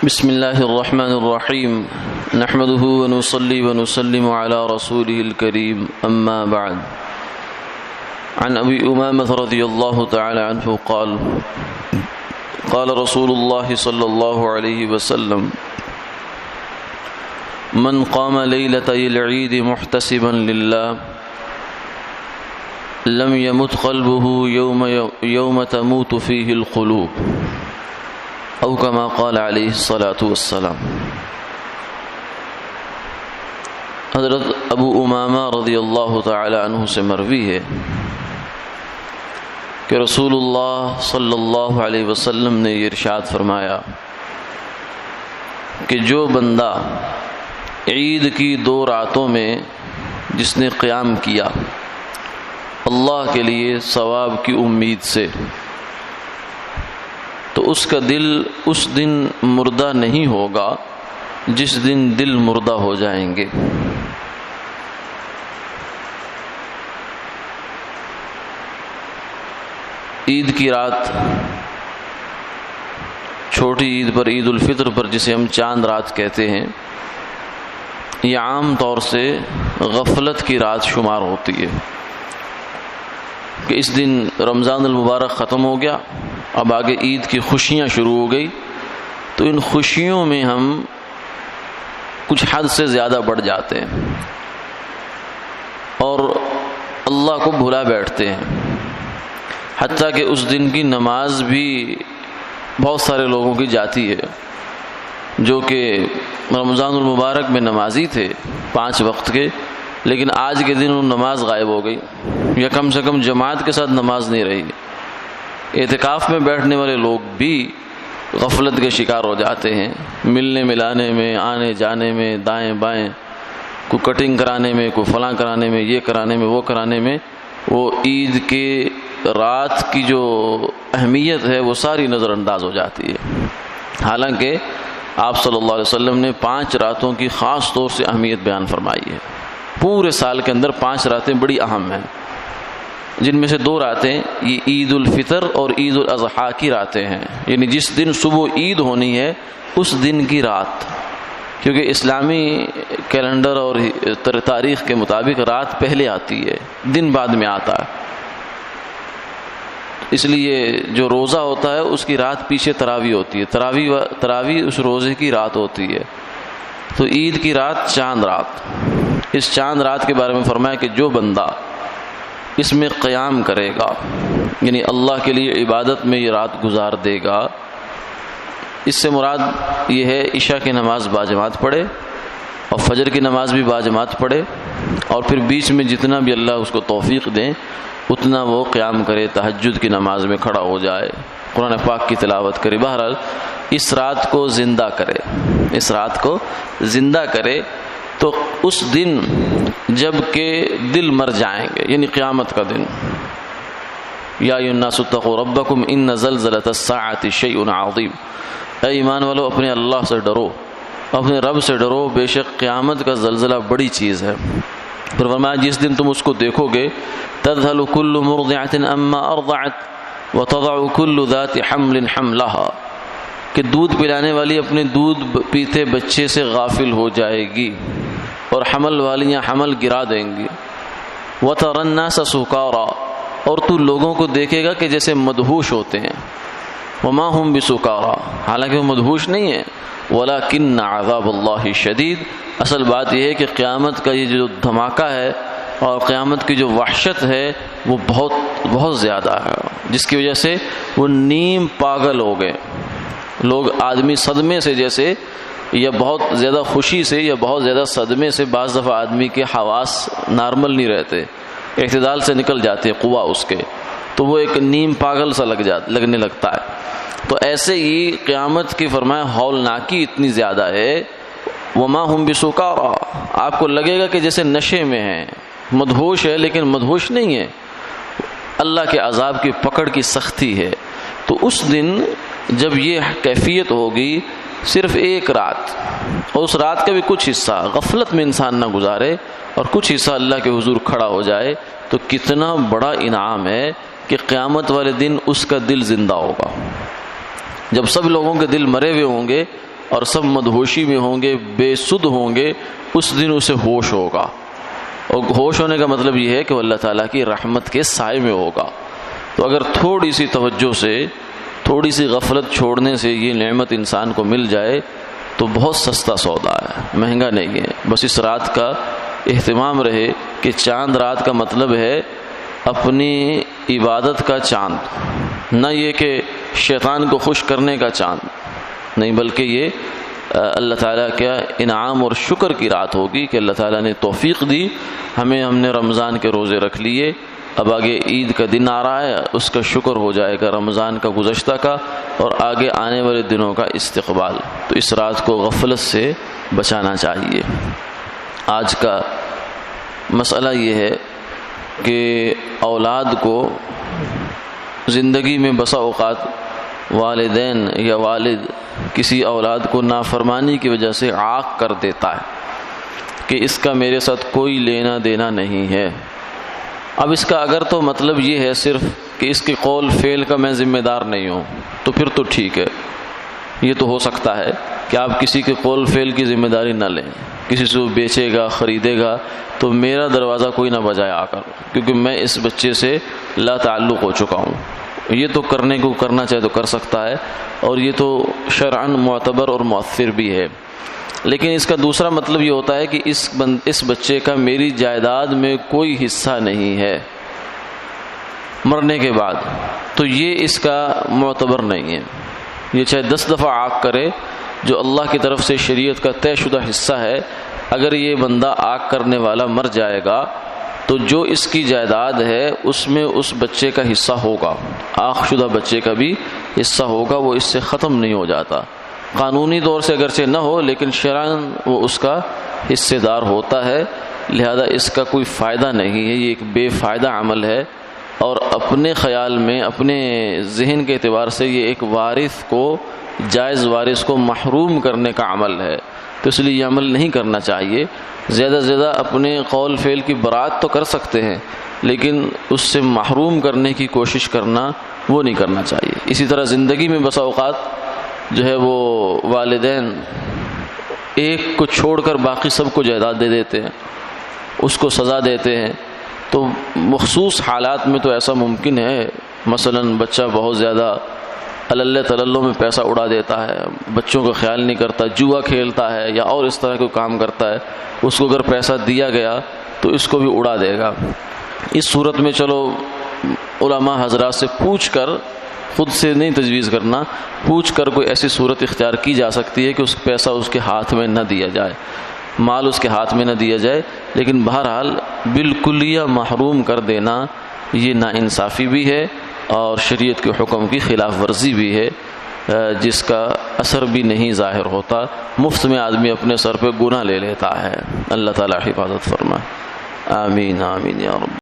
بسم الله الرحمن الرحيم نحمده ونصلي ونسلم على رسوله الكريم أما بعد عن أبي أمامة رضي الله تعالى عنه قال قال رسول الله صلى الله عليه وسلم من قام ليلتي العيد محتسبا لله لم يمت قلبه يوم تموت فيه القلوب او كما قال علیہ الصلاۃ والسلام۔ حضرت ابو امامہ رضی اللہ تعالی عنہ سے مروی ہے کہ رسول اللہ صلی اللہ علیہ وسلم نے یہ ارشاد فرمایا کہ جو بندہ عید کی 2 راتوں میں جس نے قیام کیا اللہ کے لیے ثواب کی امید سے، تو اس کا دل اس دن مردہ نہیں ہوگا جس دن دل مردہ ہو جائیں گے۔ عید کی رات، چھوٹی عید پر، عید الفطر پر جسے ہم چاند رات کہتے ہیں، یہ عام طور سے غفلت کی رات شمار ہوتی ہے کہ اس دن رمضان المبارک ختم ہو گیا، اب آگے عید کی خوشیاں شروع ہو گئی، تو ان خوشیوں میں ہم کچھ حد سے زیادہ بڑھ جاتے ہیں اور اللہ کو بھلا بیٹھتے ہیں، حتیٰ کہ اس دن کی نماز بھی بہت سارے لوگوں کی جاتی ہے جو کہ رمضان المبارک میں نمازی تھے 5 وقت کے، لیکن آج کے دن وہ نماز غائب ہو گئی یا کم سے کم جماعت کے ساتھ نماز نہیں رہی۔ اعتکاف میں بیٹھنے والے لوگ بھی غفلت کے شکار ہو جاتے ہیں، ملنے ملانے میں، آنے جانے میں، دائیں بائیں، کوئی کٹنگ کرانے میں، کوئی فلاں کرانے میں، یہ کرانے میں، وہ کرانے میں، وہ عید کے رات کی جو اہمیت ہے وہ ساری نظر انداز ہو جاتی ہے۔ حالانکہ آپ صلی اللہ علیہ وسلم نے 5 راتوں کی خاص طور سے اہمیت بیان فرمائی ہے۔ پورے سال کے اندر 5 راتیں بڑی اہم ہیں، جن میں سے 2 راتیں یہ عید الفطر اور عید الاضحیٰ کی راتیں ہیں، یعنی جس دن صبح عید ہونی ہے اس دن کی رات، کیونکہ اسلامی کیلنڈر اور تاریخ کے مطابق رات پہلے آتی ہے، دن بعد میں آتا ہے، اس لیے جو روزہ ہوتا ہے اس کی رات پیچھے تراویح ہوتی ہے، تراویح اس روزے کی رات ہوتی ہے۔ تو عید کی رات چاند رات، اس چاند رات کے بارے میں فرمایا کہ جو بندہ اس میں قیام کرے گا، یعنی اللہ کے لیے عبادت میں یہ رات گزار دے گا، اس سے مراد یہ ہے عشاء کی نماز باجماعت پڑھے اور فجر کی نماز بھی باجماعت پڑھے، اور پھر بیچ میں جتنا بھی اللہ اس کو توفیق دیں اتنا وہ قیام کرے، تہجد کی نماز میں کھڑا ہو جائے، قرآن پاک کی تلاوت کرے، بہرحال اس رات کو زندہ کرے، اس رات کو زندہ کرے۔ تو اس دن جب کہ دل مر جائیں گے، یعنی قیامت کا دن، یا ایھا الناس اتقوا ربکم ان زلزلۃ الساعۃ شیء عظیم، اے ایمان والو اپنے اللہ سے ڈرو، اپنے رب سے ڈرو، بے شک قیامت کا زلزلہ بڑی چیز ہے۔ پھر فرمایا جس دن تم اس کو دیکھو گے، تذہل کل مرضعۃ عما ارضعت وتضع کل ذات حمل حملها، کہ دودھ پلانے والی اپنے دودھ پیتے بچے سے غافل ہو جائے گی اور حمل والیاں حمل گرا دیں گی۔ وَتَرَى النَّاسَ سُكَارَى، اور تو لوگوں کو دیکھے گا کہ جیسے مدہوش ہوتے ہیں، وَمَا هُمْ بِسُكَارَى، حالانکہ وہ مدہوش نہیں ہیں، وَلَكِنَّ عَذَابَ اللَّهِ شَدِيد، اصل بات یہ ہے کہ قیامت کا یہ جو دھماکہ ہے اور قیامت کی جو وحشت ہے وہ بہت بہت زیادہ ہے، جس کی وجہ سے وہ نیم پاگل ہو گئے لوگ۔ آدمی صدمے سے جیسے، یا بہت زیادہ خوشی سے یا بہت زیادہ صدمے سے، بعض دفعہ آدمی کے حواس نارمل نہیں رہتے، اعتدال سے نکل جاتے ہیں قوا اس کے، تو وہ ایک نیم پاگل سا لگنے لگتا ہے۔ تو ایسے ہی قیامت کی فرمایا ہولناکی اتنی زیادہ ہے، وما ہم بسکارا، آپ کو لگے گا کہ جیسے نشے میں ہیں، مدہوش ہے لیکن مدہوش نہیں ہے، اللہ کے عذاب کی پکڑ کی سختی ہے۔ تو اس دن جب یہ کیفیت ہوگی، صرف ایک رات، اور اس رات کا بھی کچھ حصہ غفلت میں انسان نہ گزارے اور کچھ حصہ اللہ کے حضور کھڑا ہو جائے، تو کتنا بڑا انعام ہے کہ قیامت والے دن اس کا دل زندہ ہوگا۔ جب سب لوگوں کے دل مرے ہوئے ہوں گے اور سب مدہوشی میں ہوں گے، بے سدھ ہوں گے، اس دن اسے ہوش ہوگا۔ اور ہوش ہونے کا مطلب یہ ہے کہ وہ اللہ تعالیٰ کی رحمت کے سائے میں ہوگا۔ تو اگر تھوڑی سی توجہ سے، تھوڑی سی غفلت چھوڑنے سے یہ نعمت انسان کو مل جائے تو بہت سستا سودا ہے، مہنگا نہیں ہے۔ بس اس رات کا اہتمام رہے کہ چاند رات کا مطلب ہے اپنی عبادت کا چاند، نہ یہ کہ شیطان کو خوش کرنے کا چاند نہیں، بلکہ یہ اللہ تعالیٰ کا انعام اور شکر کی رات ہوگی کہ اللہ تعالیٰ نے توفیق دی ہمیں، ہم نے رمضان کے روزے رکھ لیے، اب آگے عید کا دن آ رہا ہے، اس کا شکر ہو جائے گا رمضان کا گزشتہ کا اور آگے آنے والے دنوں کا استقبال۔ تو اس رات کو غفلت سے بچانا چاہیے۔ آج کا مسئلہ یہ ہے کہ اولاد کو زندگی میں بسا اوقات والدین یا والد کسی اولاد کو نافرمانی کی وجہ سے عاق کر دیتا ہے کہ اس کا میرے ساتھ کوئی لینا دینا نہیں ہے۔ اب اس کا اگر تو مطلب یہ ہے صرف کہ اس کے قول فعل کا میں ذمہ دار نہیں ہوں تو پھر تو ٹھیک ہے، یہ تو ہو سکتا ہے کہ آپ کسی کے قول فعل کی ذمہ داری نہ لیں، کسی سے وہ بیچے گا خریدے گا تو میرا دروازہ کوئی نہ بجائے آ کر، کیونکہ میں اس بچے سے لا تعلق ہو چکا ہوں۔ یہ تو کرنے کو کرنا چاہے تو کر سکتا ہے اور یہ تو شرعاً معتبر اور مؤثر بھی ہے، لیکن اس کا دوسرا مطلب یہ ہوتا ہے کہ اس بچے کا میری جائیداد میں کوئی حصہ نہیں ہے مرنے کے بعد، تو یہ اس کا معتبر نہیں ہے۔ یہ چاہے 10 دفعہ عاق کرے، جو اللہ کی طرف سے شریعت کا طے شدہ حصہ ہے، اگر یہ بندہ عاق کرنے والا مر جائے گا تو جو اس کی جائیداد ہے اس میں اس بچے کا حصہ ہوگا، عاق شدہ بچے کا بھی حصہ ہوگا، وہ اس سے ختم نہیں ہو جاتا۔ قانونی طور سے اگرچہ نہ ہو لیکن شرعاً وہ اس کا حصے دار ہوتا ہے، لہذا اس کا کوئی فائدہ نہیں ہے، یہ ایک بے فائدہ عمل ہے اور اپنے خیال میں، اپنے ذہن کے اعتبار سے یہ ایک وارث کو، جائز وارث کو محروم کرنے کا عمل ہے، تو اس لیے یہ عمل نہیں کرنا چاہیے۔ زیادہ سے زیادہ اپنے قول فعل کی برات تو کر سکتے ہیں لیکن اس سے محروم کرنے کی کوشش کرنا وہ نہیں کرنا چاہیے۔ اسی طرح زندگی میں بسا اوقات جو ہے وہ والدین ایک کو چھوڑ کر باقی سب کو جائیداد دے دیتے ہیں، اس کو سزا دیتے ہیں، تو مخصوص حالات میں تو ایسا ممکن ہے، مثلا بچہ بہت زیادہ اللہ تللوں میں پیسہ اڑا دیتا ہے، بچوں کا خیال نہیں کرتا، جوا کھیلتا ہے یا اور اس طرح کوئی کام کرتا ہے، اس کو اگر پیسہ دیا گیا تو اس کو بھی اڑا دے گا۔ اس صورت میں چلو علماء حضرات سے پوچھ کر، خود سے نہیں تجویز کرنا، پوچھ کر کوئی ایسی صورت اختیار کی جا سکتی ہے کہ اس پیسہ اس کے ہاتھ میں نہ دیا جائے، مال اس کے ہاتھ میں نہ دیا جائے، لیکن بہرحال بالکلیہ محروم کر دینا یہ ناانصافی بھی ہے اور شریعت کے حکم کی خلاف ورزی بھی ہے، جس کا اثر بھی نہیں ظاہر ہوتا، مفت میں آدمی اپنے سر پہ گناہ لے لیتا ہے۔ اللہ تعالی حفاظت فرمائے، آمین آمین یا رب۔